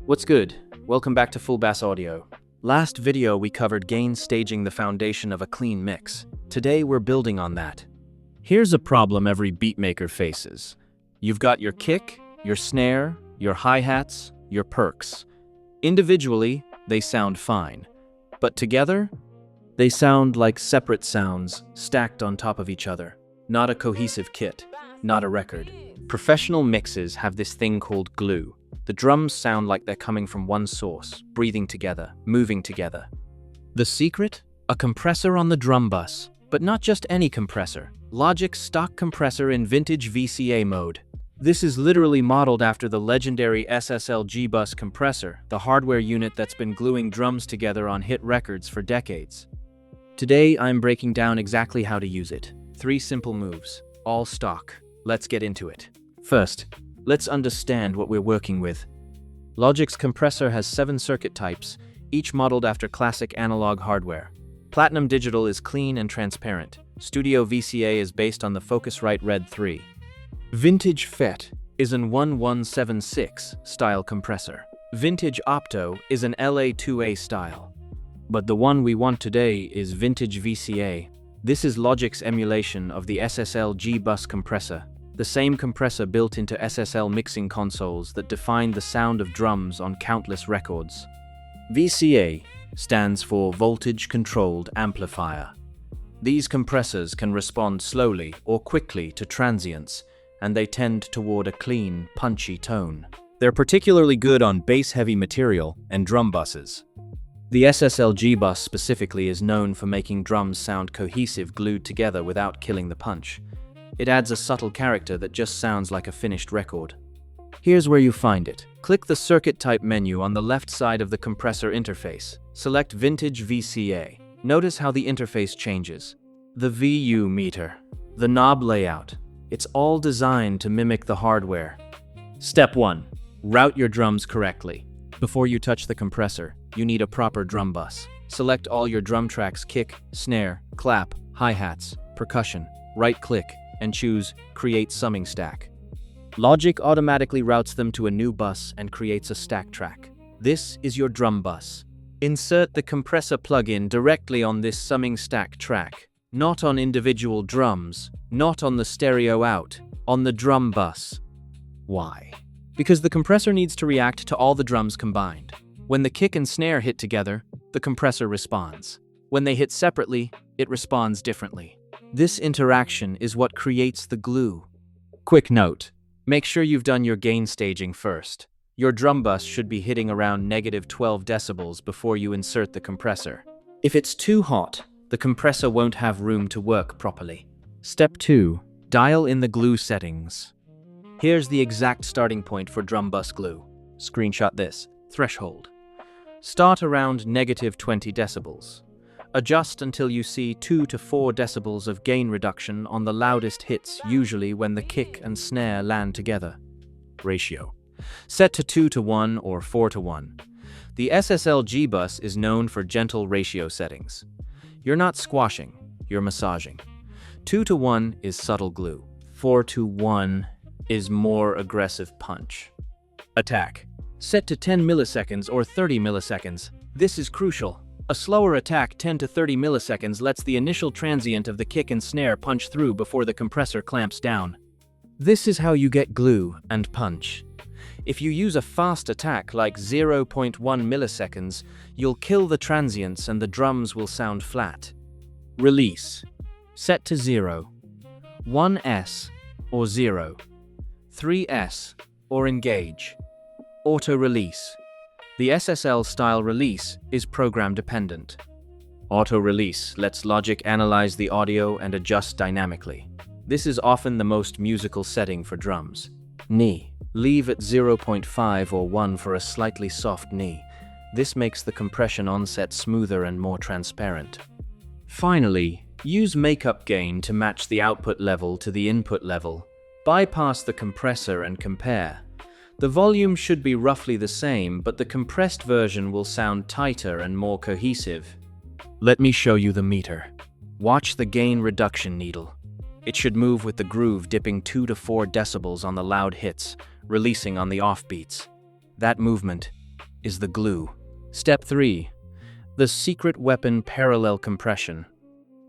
What's good? Welcome back to FullBasseAudio. Last video we covered gain staging, the foundation of a clean mix. Today we're building on that. Here's a problem every beatmaker faces. You've got your kick, your snare, your hi-hats, your percs. Individually, they sound fine. But together, they sound like separate sounds stacked on top of each other. Not a cohesive kit, not a record. Professional mixes have this thing called glue. The drums sound like they're coming from one source, breathing together, moving together. The secret? A compressor on the drum bus. But not just any compressor. Logic's stock compressor in Vintage VCA mode. This is literally modeled after the legendary SSL G Bus compressor, the hardware unit that's been gluing drums together on hit records for decades. Today, I'm breaking down exactly how to use it. 3 simple moves, all stock. Let's get into it. First, let's understand what we're working with. Logic's compressor has 7 circuit types, each modeled after classic analog hardware. Platinum Digital is clean and transparent. Studio VCA is based on the Focusrite Red 3. Vintage FET is an 1176 style compressor. Vintage Opto is an LA2A style. But the one we want today is Vintage VCA. This is Logic's emulation of the SSL G Bus compressor. The same compressor built into SSL mixing consoles that defined the sound of drums on countless records. VCA stands for Voltage Controlled Amplifier. These compressors can respond slowly or quickly to transients, and they tend toward a clean, punchy tone. They're particularly good on bass-heavy material and drum buses. The SSL G Bus specifically is known for making drums sound cohesive glued together without killing the punch. It adds a subtle character that just sounds like a finished record. Here's where you find it. Click the Circuit Type menu on the left side of the compressor interface. Select Vintage VCA. Notice how the interface changes. The VU meter, the knob layout. It's all designed to mimic the hardware. Step 1. Route your drums correctly. Before you touch the compressor, you need a proper drum bus. Select all your drum tracks: kick, snare, clap, hi-hats, percussion. Right-click and choose Create Summing Stack. Logic automatically routes them to a new bus and creates a stack track. This is your drum bus. Insert the compressor plugin directly on this summing stack track, not on individual drums, not on the stereo out, on the drum bus. Why? Because the compressor needs to react to all the drums combined. When the kick and snare hit together, the compressor responds. When they hit separately, it responds differently. This interaction is what creates the glue. Quick note, make sure you've done your gain staging first. Your drum bus should be hitting around -12 decibels before you insert the compressor. If it's too hot, the compressor won't have room to work properly. Step 2. Dial in the glue settings. Here's the exact starting point for drum bus glue. Screenshot this. Threshold. Start around -20 decibels. Adjust until you see 2 to 4 decibels of gain reduction on the loudest hits, usually when the kick and snare land together. Ratio. Set to 2 to 1 or 4 to 1. The SSL G Bus is known for gentle ratio settings. You're not squashing, you're massaging. 2 to 1 is subtle glue. 4 to 1 is more aggressive punch. Attack. Set to 10 milliseconds or 30 milliseconds. This is crucial. A slower attack, 10 to 30 milliseconds, lets the initial transient of the kick and snare punch through before the compressor clamps down. This is how you get glue and punch. If you use a fast attack like 0.1 milliseconds, you'll kill the transients and the drums will sound flat. Release. Set to 0. 1S or 0. 3S or engage. Auto release. The SSL style release is program dependent. Auto release lets Logic analyze the audio and adjust dynamically. This is often the most musical setting for drums. Knee. Leave at 0.5 or 1 for a slightly soft knee. This makes the compression onset smoother and more transparent. Finally, use makeup gain to match the output level to the input level. Bypass the compressor and compare. The volume should be roughly the same, but the compressed version will sound tighter and more cohesive. Let me show you the meter. Watch the gain reduction needle. It should move with the groove, dipping 2 to 4 decibels on the loud hits, releasing on the offbeats. That movement is the glue. Step 3. The secret weapon parallel compression.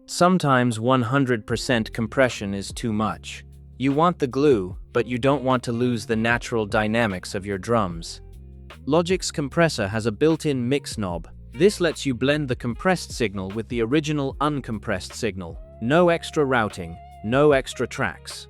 Sometimes 100% compression is too much. You want the glue, but you don't want to lose the natural dynamics of your drums. Logic's Compressor has a built-in mix knob. This lets you blend the compressed signal with the original uncompressed signal. No extra routing, no extra tracks.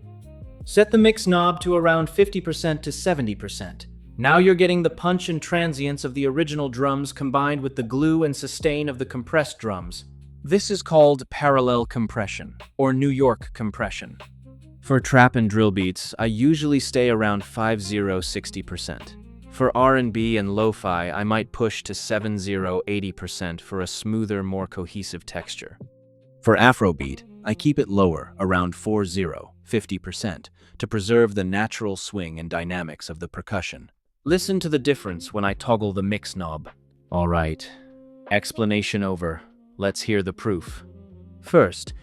Set the mix knob to around 50% to 70%. Now you're getting the punch and transients of the original drums combined with the glue and sustain of the compressed drums. This is called parallel compression, or New York compression. For trap and drill beats, I usually stay around 50–60%. For R&B and lo-fi, I might push to 70–80% for a smoother, more cohesive texture. For Afrobeat, I keep it lower, around 40–50%, to preserve the natural swing and dynamics of the percussion. Listen to the difference when I toggle the mix knob. Alright, explanation over. Let's hear the proof. First,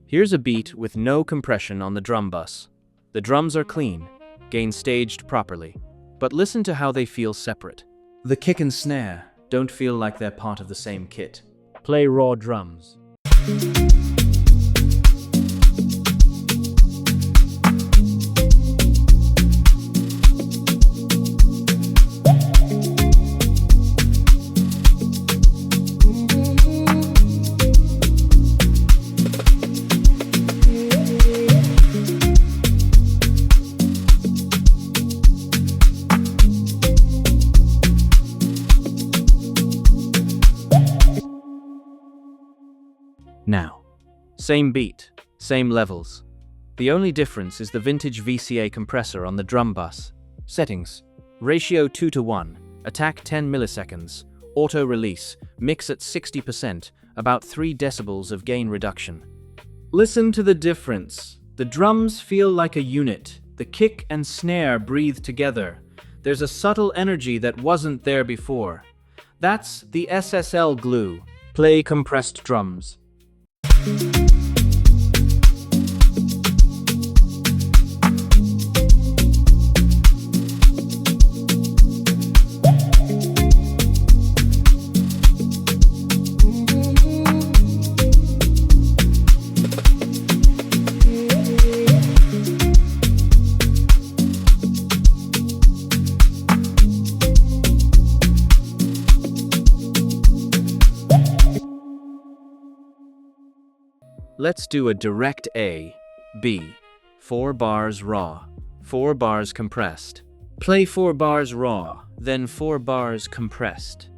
here's a beat with no compression on the drum bus. The drums are clean, gain staged properly, but listen to how they feel separate. The kick and snare don't feel like they're part of the same kit. Play raw drums. Now, same beat, same levels. The only difference is the Vintage VCA compressor on the drum bus. Settings: ratio 2:1, attack 10 milliseconds, auto release, mix at 60%, about 3 decibels of gain reduction. Listen to the difference. The drums feel like a unit. The kick and snare breathe together. There's a subtle energy that wasn't there before. That's the SSL glue. Play compressed drums. Let's do a direct A, B, 4 bars raw, 4 bars compressed. Play 4 bars raw, then 4 bars compressed.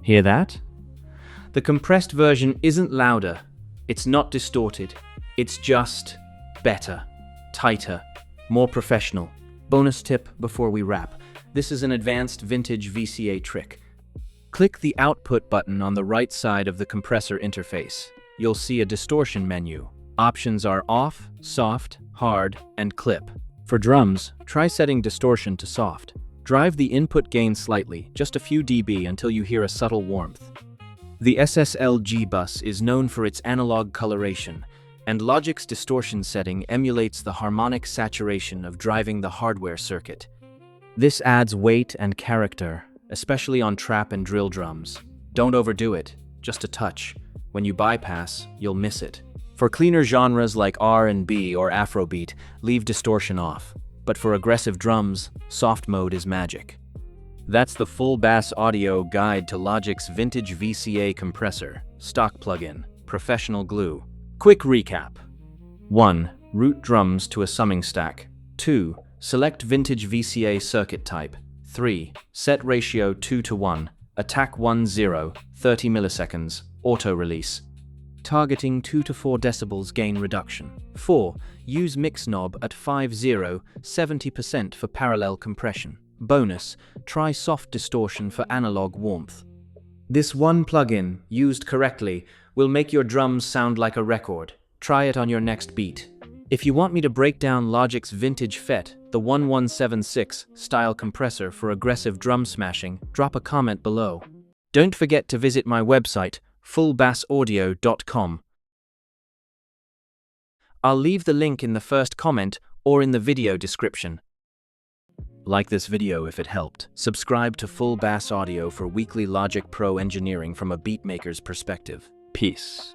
Hear that? The compressed version isn't louder, it's not distorted, it's just better, tighter, more professional. Bonus tip before we wrap. This is an advanced Vintage VCA trick. Click the output button on the right side of the compressor interface. You'll see a distortion menu. Options are off, soft, hard, and clip. For drums, try setting distortion to soft. Drive the input gain slightly, just a few dB until you hear a subtle warmth. The SSL G Bus is known for its analog coloration, and Logic's distortion setting emulates the harmonic saturation of driving the hardware circuit. This adds weight and character, especially on trap and drill drums. Don't overdo it, just a touch. When you bypass, you'll miss it. For cleaner genres like R&B or Afrobeat, leave distortion off. But for aggressive drums, soft mode is magic. That's the FullBasseAudio guide to Logic's Vintage VCA compressor, stock plugin, professional glue. Quick recap. 1. Route drums to a summing stack. 2. Select Vintage VCA circuit type. 3. Set ratio 2:1. Attack 1-0, 30 milliseconds, auto release. Targeting 2 to 4 decibels gain reduction. 4. Use mix knob at 5-0, 70% for parallel compression. Bonus, try soft distortion for analog warmth. This one plugin, used correctly, will make your drums sound like a record. Try it on your next beat. If you want me to break down Logic's Vintage FET, the 1176 style compressor for aggressive drum smashing, drop a comment below. Don't forget to visit my website, FullBasseAudio.com. I'll leave the link in the first comment or in the video description. Like this video if it helped. Subscribe to FullBasseAudio for weekly Logic Pro engineering from a beatmaker's perspective. Peace.